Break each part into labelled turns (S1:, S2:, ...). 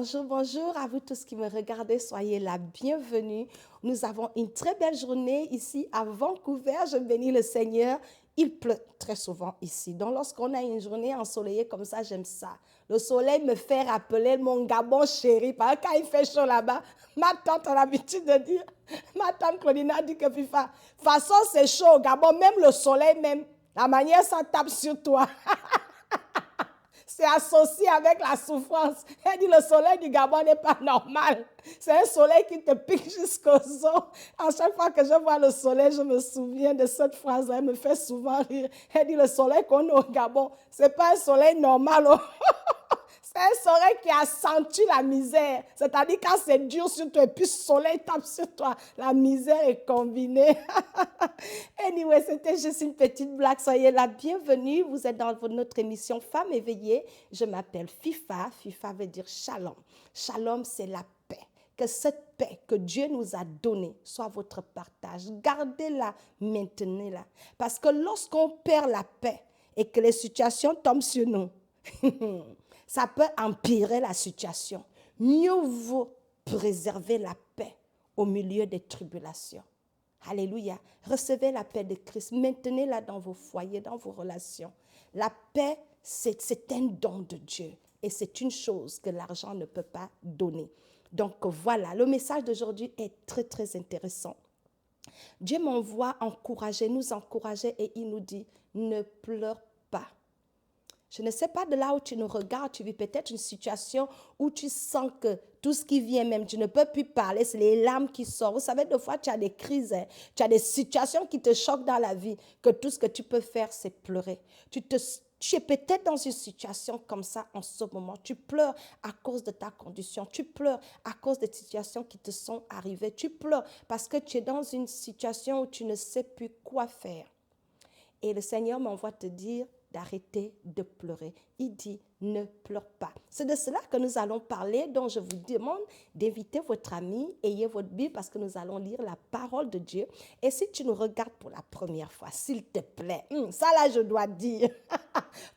S1: bonjour, bonjour à vous tous qui me regardez. Soyez la bienvenue. Nous avons une très belle journée ici à Vancouver. Je bénis le Seigneur. Il pleut très souvent ici. Donc, lorsqu'on a une journée ensoleillée comme ça, j'aime ça. Le soleil me fait rappeler mon Gabon chéri. Parce que quand il fait chaud là-bas, ma tante a l'habitude de dire, ma tante Claudina dit que FIFA, de toute façon, c'est chaud au Gabon. Même le soleil, même, la manière ça tape sur toi. C'est associé avec la souffrance. Elle dit le soleil du Gabon n'est pas normal. C'est un soleil qui te pique jusqu'aux os. À chaque fois que je vois le soleil, je me souviens de cette phrase. Elle me fait souvent rire. Elle dit le soleil qu'on a au Gabon, ce n'est pas un soleil normal. C'est un soleil qui accentue la misère. C'est-à-dire quand c'est dur sur toi et puis le soleil tape sur toi, la misère est combinée. Anyway, c'était juste une petite blague. Soyez la bienvenue. Vous êtes dans notre émission Femmes éveillées. Je m'appelle FIFA. FIFA veut dire shalom. Shalom, c'est la paix. Que cette paix que Dieu nous a donnée soit votre partage. Gardez-la, maintenez-la. Parce que lorsqu'on perd la paix et que les situations tombent sur nous, ça peut empirer la situation. Mieux vaut préserver la paix au milieu des tribulations. Alléluia. Recevez la paix de Christ. Maintenez-la dans vos foyers, dans vos relations. La paix, c'est un don de Dieu. Et c'est une chose que l'argent ne peut pas donner. Donc voilà, le message d'aujourd'hui est très, très intéressant. Dieu m'envoie encourager, nous encourager et il nous dit, ne pleure pas. Je ne sais pas de là où tu nous regardes, tu vis peut-être une situation où tu sens que tout ce qui vient même, tu ne peux plus parler, c'est les larmes qui sortent. Vous savez, des fois, tu as des crises, tu as des situations qui te choquent dans la vie, que tout ce que tu peux faire, c'est pleurer. Tu es peut-être dans une situation comme ça en ce moment. Tu pleures à cause de ta condition. Tu pleures à cause des situations qui te sont arrivées. Tu pleures parce que tu es dans une situation où tu ne sais plus quoi faire. Et le Seigneur m'envoie te dire d'arrêter de pleurer. Il dit, ne pleure pas. C'est de cela que nous allons parler, donc je vous demande d'inviter votre ami, ayez votre Bible parce que nous allons lire la parole de Dieu. Et si tu nous regardes pour la première fois, s'il te plaît, ça là je dois dire,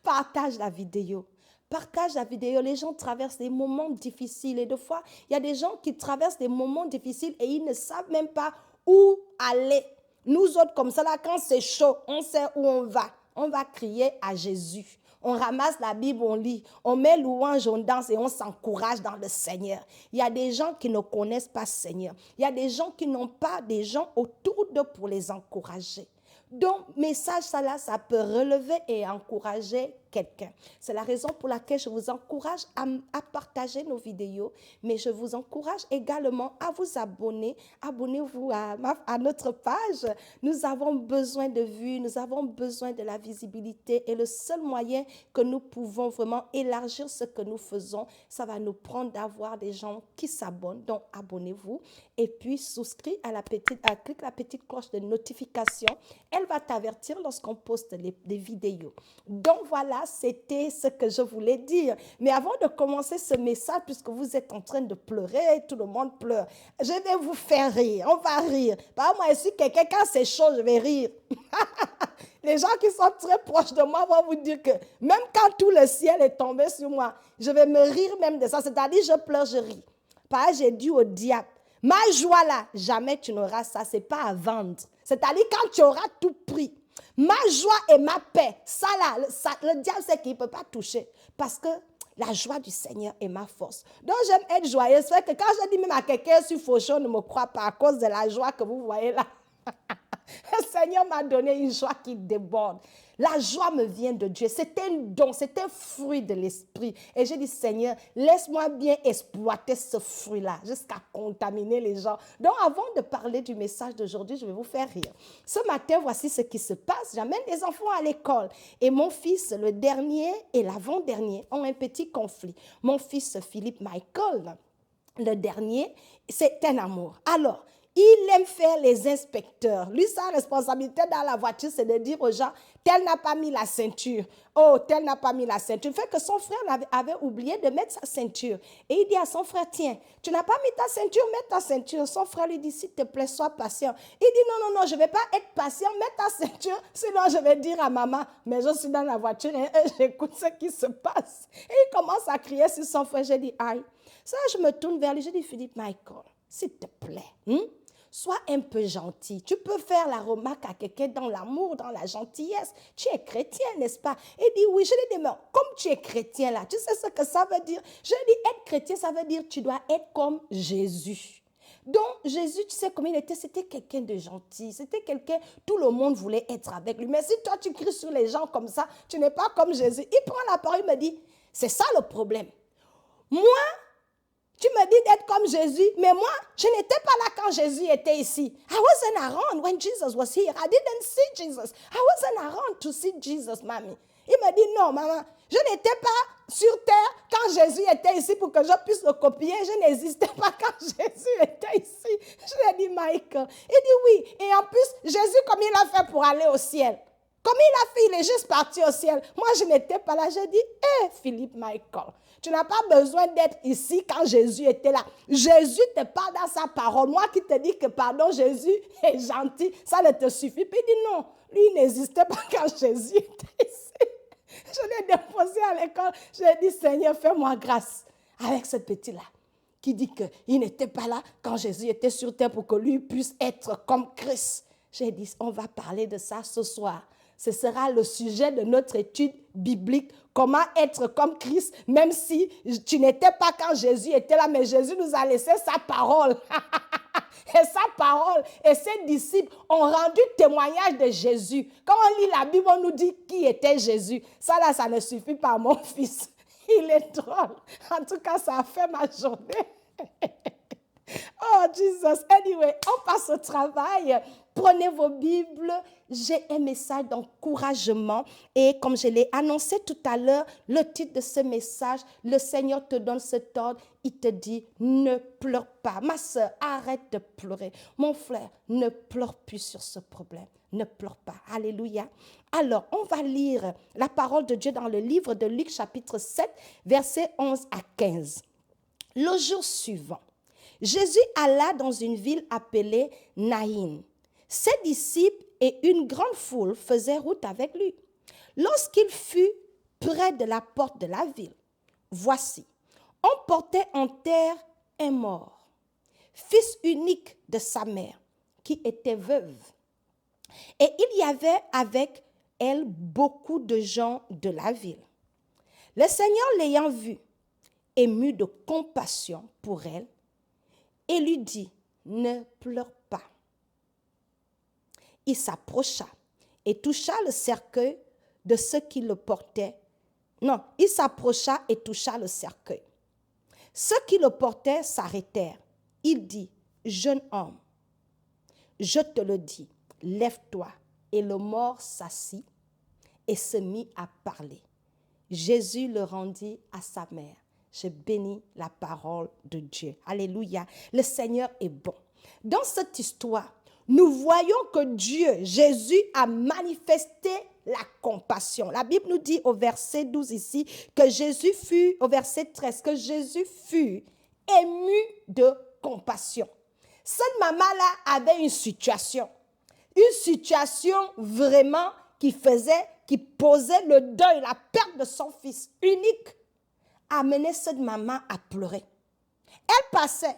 S1: partage la vidéo. Partage la vidéo. Les gens traversent des moments difficiles et des fois, il y a des gens qui traversent des moments difficiles et ils ne savent même pas où aller. Nous autres, comme ça, là, quand c'est chaud, on sait où on va. On va crier à Jésus. On ramasse la Bible, on lit. On met louange, on danse et on s'encourage dans le Seigneur. Il y a des gens qui ne connaissent pas le Seigneur. Il y a des gens qui n'ont pas des gens autour d'eux pour les encourager. Donc, message, ça là, ça peut relever et encourager quelqu'un. C'est la raison pour laquelle je vous encourage à partager nos vidéos, mais je vous encourage également à vous abonner. Abonnez-vous à notre page. Nous avons besoin de vues, nous avons besoin de la visibilité et le seul moyen que nous pouvons vraiment élargir ce que nous faisons, ça va nous prendre d'avoir des gens qui s'abonnent. Donc, abonnez-vous et puis souscrivez clique la petite cloche de notification. Elle va t'avertir lorsqu'on poste les vidéos. Donc voilà, c'était ce que je voulais dire. Mais avant de commencer ce message, puisque vous êtes en train de pleurer, tout le monde pleure, je vais vous faire rire. On va rire. Par exemple, moi, si quelqu'un, quand c'est chaud, je vais rire. Les gens qui sont très proches de moi vont vous dire que même quand tout le ciel est tombé sur moi, je vais me rire même de ça. C'est-à-dire, je pleure, je ris. Par exemple, j'ai dit au diable, ma joie là, jamais tu n'auras ça, ce n'est pas à vendre. C'est-à-dire quand tu auras tout pris, ma joie et ma paix, ça là, le diable sait qu'il ne peut pas toucher. Parce que la joie du Seigneur est ma force. Donc j'aime être joyeuse. C'est que quand je dis même à quelqu'un sur Fauchon, ne me crois pas à cause de la joie que vous voyez là. Le Seigneur m'a donné une joie qui déborde. La joie me vient de Dieu. C'est un don, c'est un fruit de l'esprit. Et j'ai dit, Seigneur, laisse-moi bien exploiter ce fruit-là jusqu'à contaminer les gens. Donc, avant de parler du message d'aujourd'hui, je vais vous faire rire. Ce matin, voici ce qui se passe. J'amène les enfants à l'école. Et mon fils, le dernier et l'avant-dernier, ont un petit conflit. Mon fils, Philippe Michael, le dernier, c'est un amour. Alors, il aime faire les inspecteurs. Lui, sa responsabilité dans la voiture, c'est de dire aux gens, tel n'a pas mis la ceinture. Oh, tel n'a pas mis la ceinture. Il fait que son frère avait oublié de mettre sa ceinture. Et il dit à son frère, tiens, tu n'as pas mis ta ceinture, mets ta ceinture. Son frère lui dit, s'il te plaît, sois patient. Il dit, non, je ne vais pas être patient, mets ta ceinture, sinon je vais dire à maman, mais je suis dans la voiture et j'écoute ce qui se passe. Et il commence à crier sur son frère. J'ai dit, aïe. Ça, je me tourne vers lui, je dis, Philippe Michael, s'il te plaît, sois un peu gentil. Tu peux faire la remarque à quelqu'un dans l'amour, dans la gentillesse. Tu es chrétien, n'est-ce pas? Il dit oui. Je lui dis, mais comme tu es chrétien là, tu sais ce que ça veut dire? Je lui dis, être chrétien, ça veut dire tu dois être comme Jésus. Donc, Jésus, tu sais comment il était? C'était quelqu'un de gentil. C'était quelqu'un, tout le monde voulait être avec lui. Mais si toi, tu cries sur les gens comme ça, tu n'es pas comme Jésus. Il prend la parole, il me dit, c'est ça le problème. Moi, tu me dis d'être comme Jésus, mais moi, je n'étais pas là quand Jésus était ici. I wasn't around when Jesus was here. I didn't see Jesus. I wasn't around to see Jesus, mamie. Il me dit, non, maman, je n'étais pas sur terre quand Jésus était ici pour que je puisse le copier. Je n'existais pas quand Jésus était ici. Je lui ai dit, Michael. Il dit oui. Et en plus, Jésus, comme il a fait pour aller au ciel. Comme il a fait, il est juste parti au ciel. Moi, je n'étais pas là. J'ai dit, Philippe Michael, tu n'as pas besoin d'être ici quand Jésus était là. Jésus te parle dans sa parole. Moi qui te dis que, pardon, Jésus est gentil, ça ne te suffit. Puis il dit non, lui, il n'existait pas quand Jésus était ici. Je l'ai déposé à l'école. Je lui ai dit, Seigneur, fais-moi grâce avec ce petit-là qui dit qu'il n'était pas là quand Jésus était sur terre pour que lui puisse être comme Christ. J'ai dit, on va parler de ça ce soir. Ce sera le sujet de notre étude biblique. Comment être comme Christ, même si tu n'étais pas quand Jésus était là, mais Jésus nous a laissé sa parole. Et sa parole et ses disciples ont rendu témoignage de Jésus. Quand on lit la Bible, on nous dit qui était Jésus. Ça là, ça ne suffit pas, mon fils. Il est drôle. En tout cas, ça a fait ma journée. Oh, Jesus. Anyway, on passe au travail. Prenez vos Bibles. J'ai un message d'encouragement. Et comme je l'ai annoncé tout à l'heure, le titre de ce message, le Seigneur te donne cet ordre. Il te dit, ne pleure pas. Ma soeur, arrête de pleurer. Mon frère, ne pleure plus sur ce problème. Ne pleure pas. Alléluia. Alors, on va lire la parole de Dieu dans le livre de Luc, chapitre 7, versets 11 à 15. Le jour suivant, Jésus alla dans une ville appelée Naïn. Ses disciples et une grande foule faisaient route avec lui. Lorsqu'il fut près de la porte de la ville, voici, on portait en terre un mort, fils unique de sa mère, qui était veuve. Et il y avait avec elle beaucoup de gens de la ville. Le Seigneur l'ayant vue, ému de compassion pour elle, et lui dit, ne pleure pas. Il s'approcha et toucha le cercueil de ceux qui le portaient. Non, il s'approcha et toucha le cercueil. Ceux qui le portaient s'arrêtèrent. Il dit, jeune homme, je te le dis, lève-toi. Et le mort s'assit et se mit à parler. Jésus le rendit à sa mère. Je bénis la parole de Dieu. Alléluia. Le Seigneur est bon. Dans cette histoire, nous voyons que Dieu, Jésus, a manifesté la compassion. La Bible nous dit au verset 12 ici, que Jésus fut, au verset 13, que Jésus fut ému de compassion. Cette maman-là avait une situation vraiment qui posait le deuil, la perte de son fils unique, amenait cette maman à pleurer. Elle passait,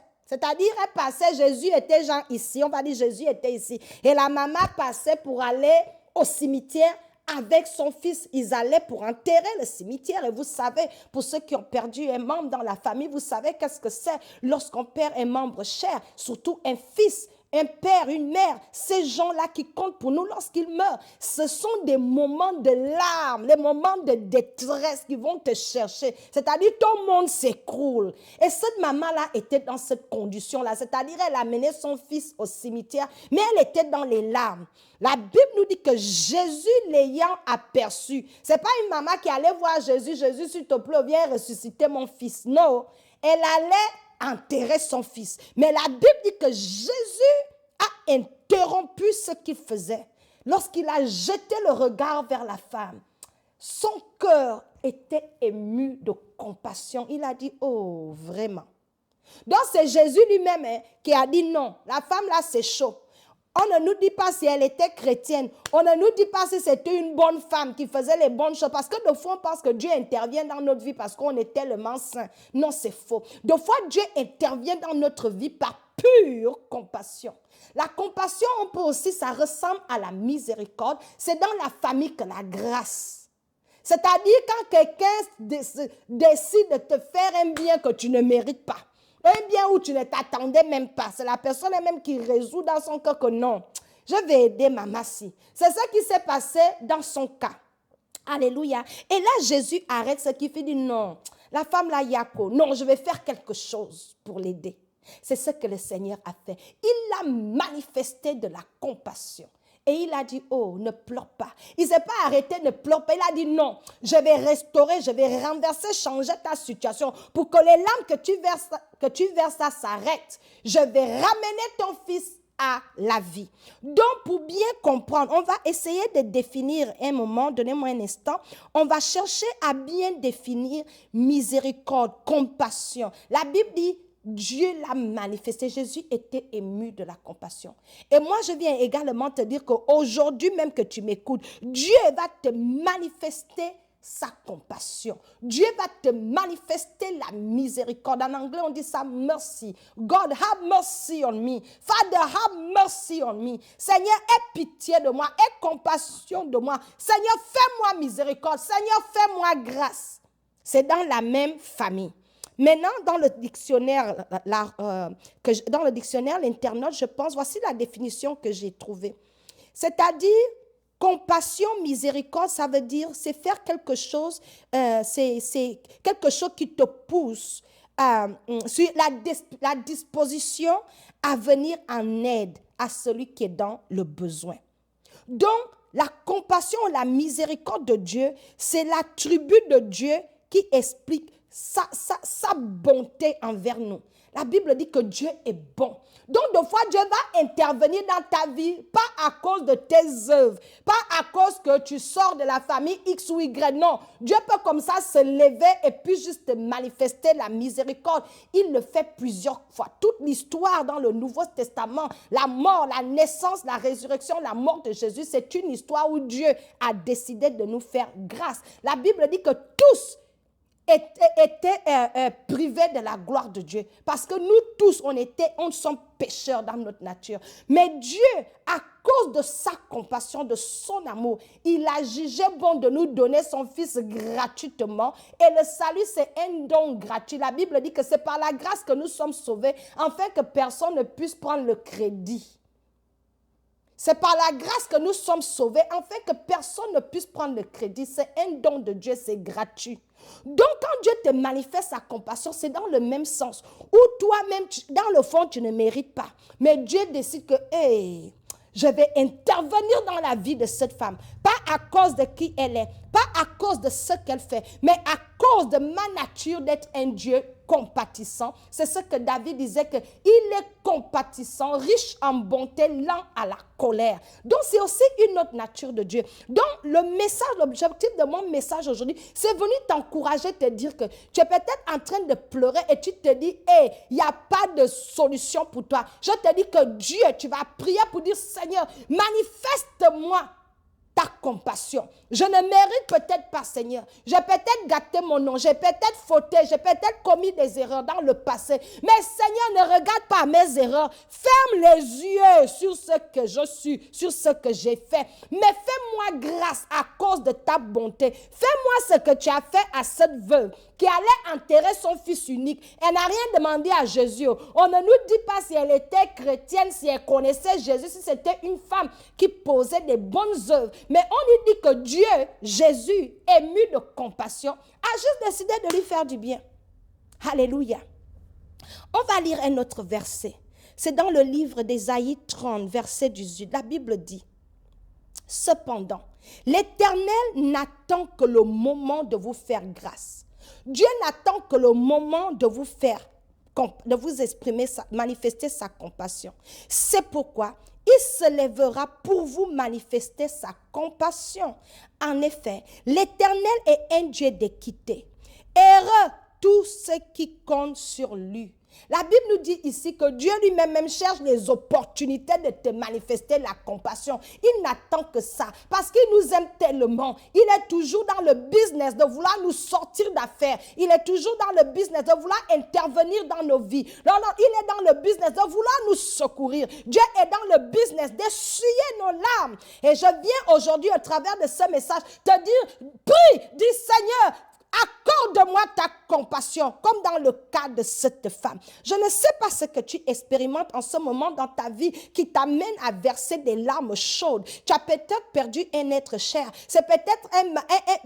S1: Jésus était genre ici, on va dire Jésus était ici. Et la maman passait pour aller au cimetière avec son fils. Ils allaient pour enterrer le cimetière. Et vous savez, pour ceux qui ont perdu un membre dans la famille, vous savez qu'est-ce que c'est lorsqu'on perd un membre cher, surtout un fils. Un père, une mère, ces gens-là qui comptent pour nous lorsqu'ils meurent, ce sont des moments de larmes, des moments de détresse qui vont te chercher. C'est-à-dire, ton monde s'écroule. Et cette maman-là était dans cette condition-là. C'est-à-dire, elle amenait son fils au cimetière, mais elle était dans les larmes. La Bible nous dit que Jésus l'ayant aperçu, ce n'est pas une maman qui allait voir Jésus, Jésus, s'il te plaît, viens ressusciter mon fils. Non, elle allait enterrer son fils. Mais la Bible dit que Jésus a interrompu ce qu'il faisait. Lorsqu'il a jeté le regard vers la femme, son cœur était ému de compassion. Il a dit, oh, vraiment. Donc c'est Jésus lui-même qui a dit non, la femme là c'est chaud. On ne nous dit pas si elle était chrétienne. On ne nous dit pas si c'était une bonne femme qui faisait les bonnes choses. Parce que de fois, on pense que Dieu intervient dans notre vie parce qu'on est tellement saint. Non, c'est faux. De fois, Dieu intervient dans notre vie par pure compassion. La compassion, on peut aussi, ça ressemble à la miséricorde. C'est dans la famille que la grâce. C'est-à-dire quand quelqu'un décide de te faire un bien que tu ne mérites pas. Un bien où tu ne t'attendais même pas. C'est la personne elle-même qui résout dans son cœur que non, je vais aider ma massie. C'est ça qui s'est passé dans son cas. Alléluia. Et là, Jésus arrête ce qu'il fait, dit non. La femme là, Yako, non, je vais faire quelque chose pour l'aider. C'est ce que le Seigneur a fait. Il a manifesté de la compassion. Et il a dit, oh, ne pleure pas. Il ne s'est pas arrêté, ne pleure pas. Il a dit, non, je vais restaurer, je vais renverser, changer ta situation pour que les larmes que tu verses s'arrêtent. Je vais ramener ton fils à la vie. Donc, pour bien comprendre, on va essayer de définir un moment, donnez-moi un instant, on va chercher à bien définir miséricorde, compassion. La Bible dit, Dieu l'a manifesté. Jésus était ému de la compassion. Et moi, je viens également te dire qu'aujourd'hui même que tu m'écoutes, Dieu va te manifester sa compassion. Dieu va te manifester la miséricorde. En anglais, on dit ça, mercy. God, have mercy on me. Father, have mercy on me. Seigneur, aie pitié de moi. Aie compassion de moi. Seigneur, fais-moi miséricorde. Seigneur, fais-moi grâce. C'est dans la même famille. Maintenant, dans le dictionnaire, l'internaute, je pense, voici la définition que j'ai trouvée. C'est-à-dire, compassion, miséricorde, ça veut dire, c'est faire quelque chose, c'est quelque chose qui te pousse sur la disposition à venir en aide à celui qui est dans le besoin. Donc, la compassion, la miséricorde de Dieu, c'est l'attribut de Dieu qui explique sa bonté envers nous. La Bible dit que Dieu est bon. Donc, des fois, Dieu va intervenir dans ta vie, pas à cause de tes œuvres, pas à cause que tu sors de la famille X ou Y. Non, Dieu peut comme ça se lever et puis juste manifester la miséricorde. Il le fait plusieurs fois. Toute l'histoire dans le Nouveau Testament, la mort, la naissance, la résurrection, la mort de Jésus, c'est une histoire où Dieu a décidé de nous faire grâce. La Bible dit que tous étaient privés de la gloire de Dieu. Parce que nous tous, on sommes pécheurs dans notre nature. Mais Dieu, à cause de sa compassion, de son amour, il a jugé bon de nous donner son Fils gratuitement. Et le salut, c'est un don gratuit. La Bible dit que c'est par la grâce que nous sommes sauvés, afin que personne ne puisse prendre le crédit. C'est par la grâce que nous sommes sauvés, afin que personne ne puisse prendre le crédit. C'est un don de Dieu, c'est gratuit. Donc, quand Dieu te manifeste sa compassion, c'est dans le même sens. Où toi-même, dans le fond, tu ne mérites pas. Mais Dieu décide que, hey, je vais intervenir dans la vie de cette femme. Pas à cause de qui elle est, pas à cause de ce qu'elle fait, mais à cause de ma nature d'être un Dieu compatissant. C'est ce que David disait, qu'il est compatissant, riche en bonté, lent à la colère. Donc, c'est aussi une autre nature de Dieu. Donc, le message, l'objectif de mon message aujourd'hui, c'est venu t'encourager, te dire que tu es peut-être en train de pleurer et tu te dis, hey, il n'y a pas de solution pour toi. Je te dis que Dieu, tu vas prier pour dire, Seigneur, manifeste-moi ta compassion. Je ne mérite peut-être pas, Seigneur. J'ai peut-être gâté mon nom, j'ai peut-être fauté, j'ai peut-être commis des erreurs dans le passé. Mais Seigneur, ne regarde pas mes erreurs. Ferme les yeux sur ce que je suis, sur ce que j'ai fait. Mais fais-moi grâce à cause de ta bonté. Fais-moi ce que tu as fait à cette veuve qui allait enterrer son fils unique. Elle n'a rien demandé à Jésus. On ne nous dit pas si elle était chrétienne, si elle connaissait Jésus, si c'était une femme qui posait des bonnes œuvres. Mais on lui dit que Dieu, Jésus, ému de compassion, a juste décidé de lui faire du bien. Alléluia. On va lire un autre verset. C'est dans le livre d'Ésaïe 30, verset 18. La Bible dit, « Cependant, l'Éternel n'attend que le moment de vous faire grâce. » Dieu n'attend que le moment de vous exprimer, manifester sa compassion. C'est pourquoi il se lèvera pour vous manifester sa compassion. En effet, l'Éternel est un Dieu d'équité. Heureux tous ceux qui comptent sur lui. La Bible nous dit ici que Dieu lui-même même cherche les opportunités de te manifester la compassion. Il n'attend que ça parce qu'il nous aime tellement. Il est toujours dans le business de vouloir nous sortir d'affaires. Il est toujours dans le business de vouloir intervenir dans nos vies. Non, il est dans le business de vouloir nous secourir. Dieu est dans le business d'essuyer nos larmes. Et je viens aujourd'hui au travers de ce message te dire, prie, dis Seigneur, accorde-moi ta compassion, comme dans le cas de cette femme. Je ne sais pas ce que tu expérimentes en ce moment dans ta vie qui t'amène à verser des larmes chaudes. Tu as peut-être perdu un être cher. C'est peut-être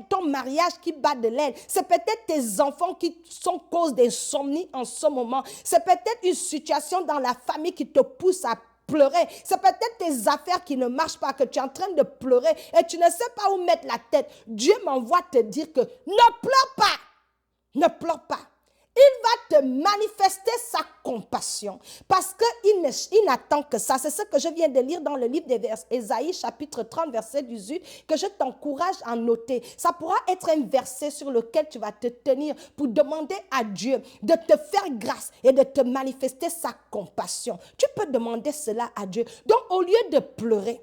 S1: ton mariage qui bat de l'aile. C'est peut-être tes enfants qui sont cause d'insomnie en ce moment. C'est peut-être une situation dans la famille qui te pousse à pleurer. C'est peut-être tes affaires qui ne marchent pas, que tu es en train de pleurer et tu ne sais pas où mettre la tête. Dieu m'envoie te dire que ne pleure pas. Ne pleure pas. Il va te manifester sa compassion parce qu'il n'attend que ça. C'est ce que je viens de lire dans le livre d'Ésaïe, chapitre 30, verset 18, que je t'encourage à noter. Ça pourra être un verset sur lequel tu vas te tenir pour demander à Dieu de te faire grâce et de te manifester sa compassion. Tu peux demander cela à Dieu. Donc, au lieu de pleurer,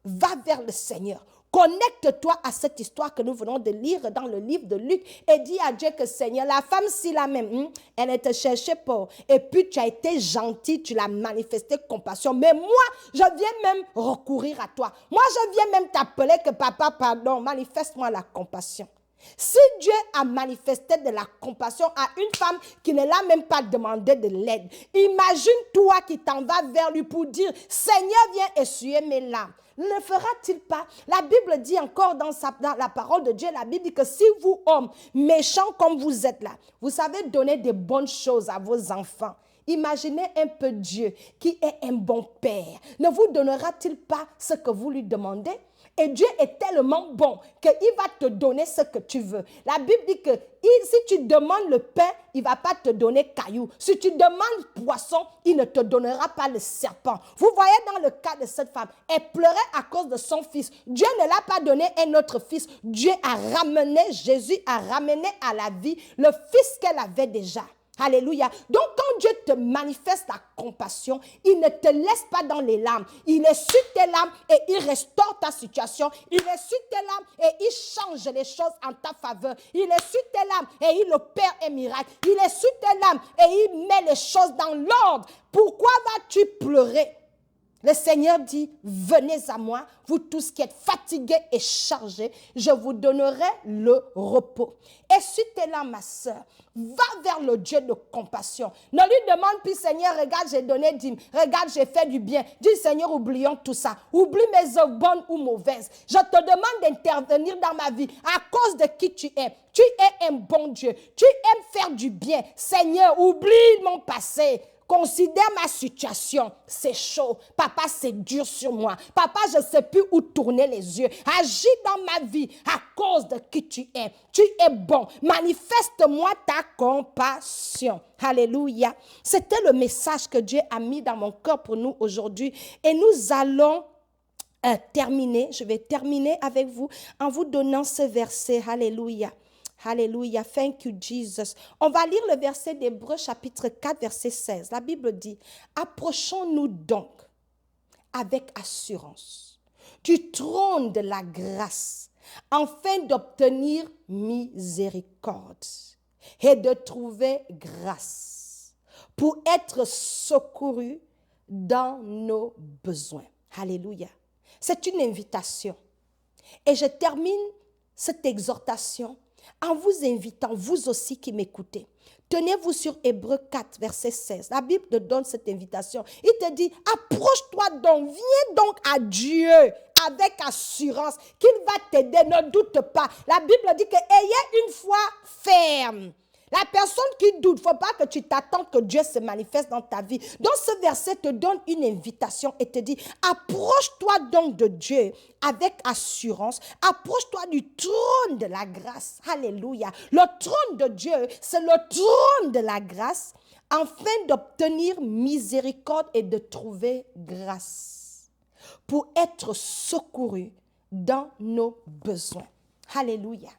S1: va vers le Seigneur. Connecte-toi à cette histoire que nous venons de lire dans le livre de Luc et dis à Dieu que Seigneur, la femme si la même, elle ne te cherchait pas. Et puis tu as été gentil, tu l'as manifesté compassion. Mais moi, je viens même recourir à toi. Moi, je viens même t'appeler que papa, pardon, manifeste-moi la compassion. Si Dieu a manifesté de la compassion à une femme qui ne l'a même pas demandé de l'aide, imagine-toi qui t'en vas vers lui pour dire, Seigneur, viens essuyer mes larmes. Ne fera-t-il pas? La Bible dit encore dans la parole de Dieu, la Bible dit que si vous, hommes, méchants comme vous êtes là, vous savez donner des bonnes choses à vos enfants. Imaginez un peu Dieu qui est un bon père. Ne vous donnera-t-il pas ce que vous lui demandez? Et Dieu est tellement bon qu'il va te donner ce que tu veux. La Bible dit que si tu demandes le pain, il ne va pas te donner caillou. Si tu demandes poisson, il ne te donnera pas le serpent. Vous voyez dans le cas de cette femme, elle pleurait à cause de son fils. Dieu ne l'a pas donné un autre fils. Dieu a ramené, Jésus a ramené à la vie le fils qu'elle avait déjà. Alléluia. Donc, quand Dieu te manifeste la compassion, il ne te laisse pas dans les larmes. Il essuie tes larmes et il restaure ta situation. Il essuie tes larmes et il change les choses en ta faveur. Il essuie tes larmes et il opère un miracle. Il essuie tes larmes et il met les choses dans l'ordre. Pourquoi vas-tu pleurer? Le Seigneur dit, venez à moi, vous tous qui êtes fatigués et chargés, je vous donnerai le repos. Essuie tes larmes, ma soeur. Va vers le Dieu de compassion. Ne lui demande plus, Seigneur, regarde, j'ai donné dîme. Regarde, j'ai fait du bien. Dis, Seigneur, oublions tout ça. Oublie mes œuvres bonnes ou mauvaises. Je te demande d'intervenir dans ma vie à cause de qui tu es. Tu es un bon Dieu. Tu aimes faire du bien. Seigneur, oublie mon passé. Considère ma situation, c'est chaud. Papa, c'est dur sur moi. Papa, je ne sais plus où tourner les yeux. Agis dans ma vie à cause de qui tu es. Tu es bon. Manifeste-moi ta compassion. Alléluia. C'était le message que Dieu a mis dans mon cœur pour nous aujourd'hui. Et nous allons terminer. Je vais terminer avec vous en vous donnant ce verset. Alléluia. Alléluia, thank you Jesus. On va lire le verset d'Hébreux chapitre 4, verset 16. La Bible dit, approchons-nous donc avec assurance du trône de la grâce, afin d'obtenir miséricorde et de trouver grâce pour être secourus dans nos besoins. Alléluia. C'est une invitation. Et je termine cette exhortation en vous invitant, vous aussi qui m'écoutez, tenez-vous sur Hébreux 4, verset 16. La Bible te donne cette invitation. Il te dit, approche-toi donc, viens donc à Dieu avec assurance qu'il va t'aider, ne doute pas. La Bible dit que ayez une foi ferme. La personne qui doute, il ne faut pas que tu t'attendes que Dieu se manifeste dans ta vie. Donc ce verset te donne une invitation et te dit, approche-toi donc de Dieu avec assurance. Approche-toi du trône de la grâce. Alléluia. Le trône de Dieu, c'est le trône de la grâce, afin d'obtenir miséricorde et de trouver grâce pour être secouru dans nos besoins. Alléluia.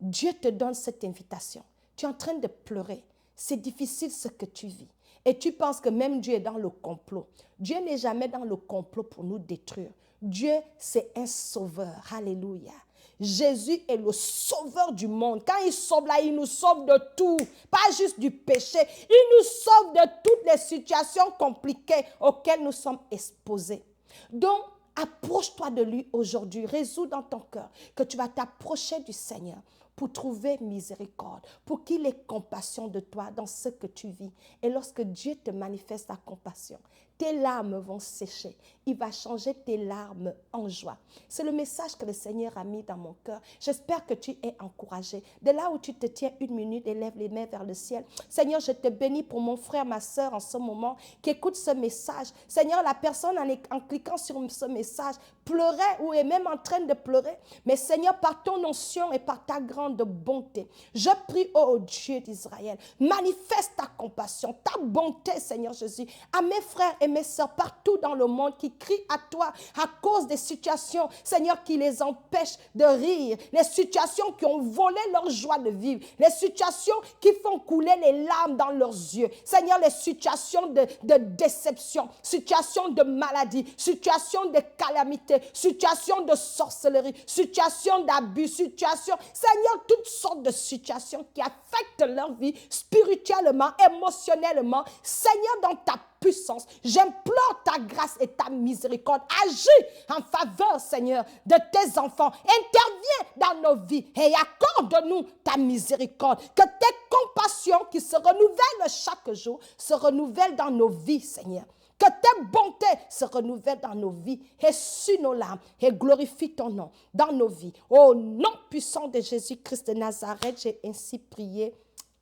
S1: Dieu te donne cette invitation. Tu es en train de pleurer. c'est difficile ce que tu vis. Et tu penses que même Dieu est dans le complot. Dieu n'est jamais dans le complot pour nous détruire. Dieu, c'est un sauveur. Alléluia. Jésus est le sauveur du monde. Quand il sauve là, il nous sauve de tout. Pas juste du péché. Il nous sauve de toutes les situations compliquées auxquelles nous sommes exposés. Donc, approche-toi de lui aujourd'hui. Résous dans ton cœur que tu vas t'approcher du Seigneur pour trouver miséricorde, pour qu'il ait compassion de toi dans ce que tu vis. Et lorsque Dieu te manifeste sa compassion, tes larmes vont sécher. Il va changer tes larmes en joie. C'est le message que le Seigneur a mis dans mon cœur. J'espère que tu es encouragé. De là où tu te tiens une minute et lève les mains vers le ciel. Seigneur, je te bénis pour mon frère, ma soeur en ce moment qui écoute ce message. Seigneur, la personne en cliquant sur ce message pleurait ou est même en train de pleurer. Mais Seigneur, par ton onction et par ta grande bonté, je prie, ô Dieu d'Israël, manifeste ta compassion, ta bonté, Seigneur Jésus, à mes frères et mes sœurs partout dans le monde qui crient à toi à cause des situations, Seigneur, qui les empêchent de rire, les situations qui ont volé leur joie de vivre, les situations qui font couler les larmes dans leurs yeux. Seigneur, les situations de déception, situations de maladie, situations de calamité, situations de sorcellerie, situations d'abus, situations, Seigneur, toutes sortes de situations qui affectent leur vie spirituellement, émotionnellement. Seigneur, dans ta puissance, j'implore ta grâce et ta miséricorde. Agis en faveur, Seigneur, de tes enfants. Interviens dans nos vies et accorde-nous ta miséricorde. Que tes compassions qui se renouvellent chaque jour se renouvellent dans nos vies, Seigneur. Que tes bontés se renouvellent dans nos vies et sur nos larmes et glorifie ton nom dans nos vies. Au nom puissant de Jésus-Christ de Nazareth, j'ai ainsi prié.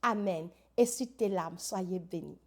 S1: Amen. Et sur tes larmes, soyez bénis.